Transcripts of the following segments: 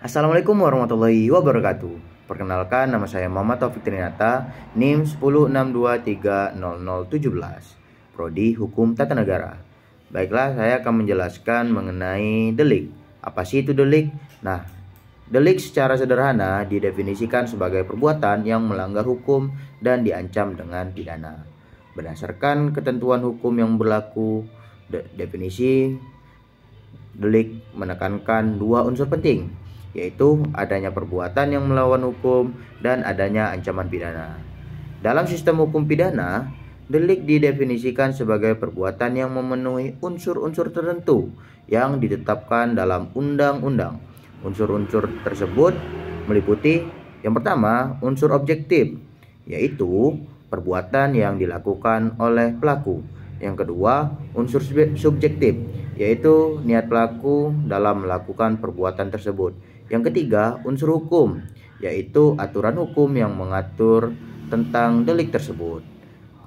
Assalamualaikum warahmatullahi wabarakatuh. Perkenalkan, nama saya Muhammad Taufik Trinata, NIM 106230017, Prodi Hukum Tata Negara. Baiklah, saya akan menjelaskan mengenai delik. Apa sih itu delik? Nah, delik secara sederhana didefinisikan sebagai perbuatan yang melanggar hukum dan diancam dengan pidana. Berdasarkan ketentuan hukum yang berlaku, definisi delik menekankan dua unsur penting, yaitu adanya perbuatan yang melawan hukum dan adanya ancaman pidana. Dalam sistem hukum pidana, delik didefinisikan sebagai perbuatan yang memenuhi unsur-unsur tertentu yang ditetapkan dalam undang-undang. Unsur-unsur tersebut meliputi yang pertama, unsur objektif, yaitu perbuatan yang dilakukan oleh pelaku. Yang kedua, unsur subjektif, yaitu niat pelaku dalam melakukan perbuatan tersebut. Yang ketiga, unsur hukum, yaitu aturan hukum yang mengatur tentang delik tersebut.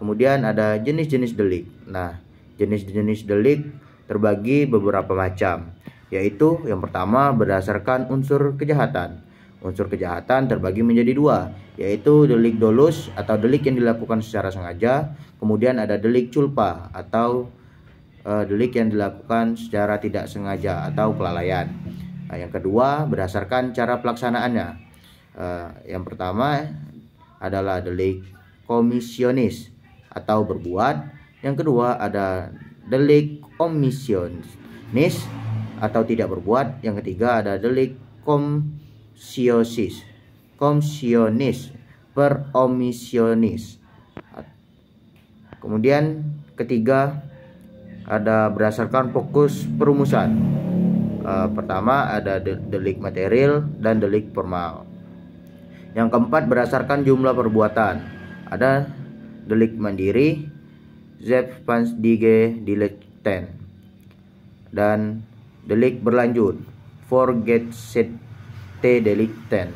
Kemudian ada jenis-jenis delik. Nah, jenis-jenis delik terbagi beberapa macam, yaitu yang pertama berdasarkan unsur kejahatan. Unsur kejahatan terbagi menjadi dua, yaitu delik dolus atau delik yang dilakukan secara sengaja. Kemudian ada delik culpa atau delik yang dilakukan secara tidak sengaja atau kelalaian. Nah, yang kedua berdasarkan cara pelaksanaannya. Yang pertama adalah delik komisionis atau berbuat. Yang kedua ada delik omisionis atau tidak berbuat. Yang ketiga ada delik komisionis per omisionis. Kemudian ketiga ada berdasarkan fokus perumusan. Pertama ada delik material dan delik formal. Yang keempat berdasarkan jumlah perbuatan. Ada delik mandiri, selbstständige Delikten, dan delik berlanjut, Fortgesetzte Delikten.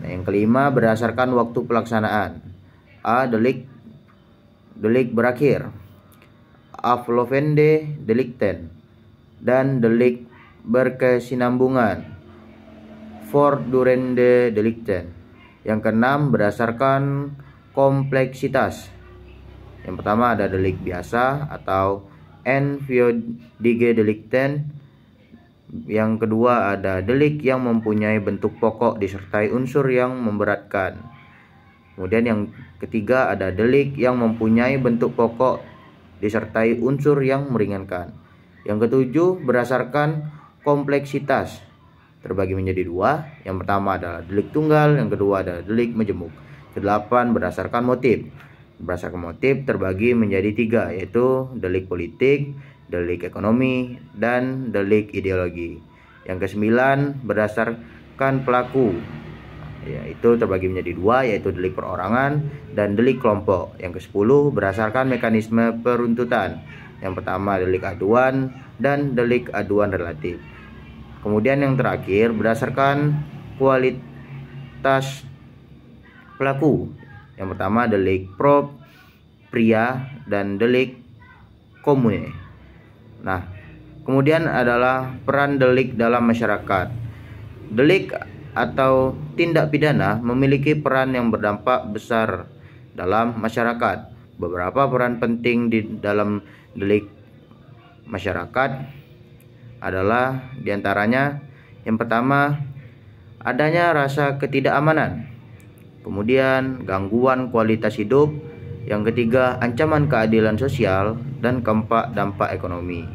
Nah, yang kelima berdasarkan waktu pelaksanaan. A. Delik berakhir, Aflaufende Delikten, dan delik berkesinambungan, Fortdurende Delikten. Yang keenam berdasarkan kompleksitas. Yang pertama ada delik biasa atau eenvoudige Delikten. Yang kedua ada delik yang mempunyai bentuk pokok disertai unsur yang memberatkan. Kemudian yang ketiga ada delik yang mempunyai bentuk pokok disertai unsur yang meringankan. Yang ketujuh berdasarkan kompleksitas, terbagi menjadi dua. Yang pertama adalah delik tunggal, yang kedua adalah delik majemuk. Kedelapan berdasarkan motif. Berdasarkan motif terbagi menjadi tiga, yaitu delik politik, delik ekonomi, dan delik ideologi. Yang kesembilan berdasarkan pelaku, yaitu terbagi menjadi dua, yaitu delik perorangan dan delik kelompok. Yang kesepuluh berdasarkan mekanisme peruntutan. Yang pertama delik aduan dan delik aduan relatif. Kemudian yang terakhir berdasarkan kualitas pelaku. Yang pertama delik propria dan delik comune. Nah, kemudian adalah peran delik dalam masyarakat. Delik atau tindak pidana memiliki peran yang berdampak besar dalam masyarakat. Beberapa peran penting di dalam delik masyarakat adalah diantaranya yang pertama adanya rasa ketidakamanan, kemudian gangguan kualitas hidup, yang ketiga ancaman keadilan sosial, dan keempat dampak ekonomi.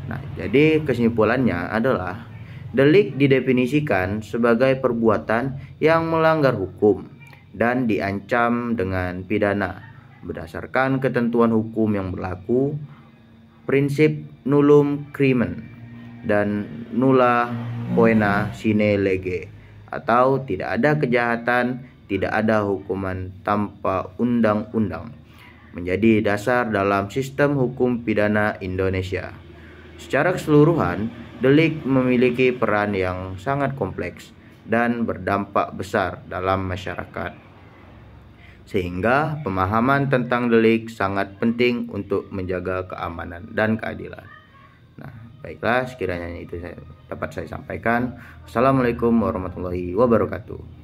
Nah, jadi kesimpulannya adalah delik didefinisikan sebagai perbuatan yang melanggar hukum dan diancam dengan pidana berdasarkan ketentuan hukum yang berlaku, prinsip nullum crimen dan nulla poena sine lege, atau tidak ada kejahatan, tidak ada hukuman tanpa undang-undang, menjadi dasar dalam sistem hukum pidana Indonesia. Secara keseluruhan, delik memiliki peran yang sangat kompleks dan berdampak besar dalam masyarakat, sehingga pemahaman tentang delik sangat penting untuk menjaga keamanan dan keadilan. Nah, Baiklah, sekiranya itu dapat saya sampaikan. Assalamualaikum warahmatullahi wabarakatuh.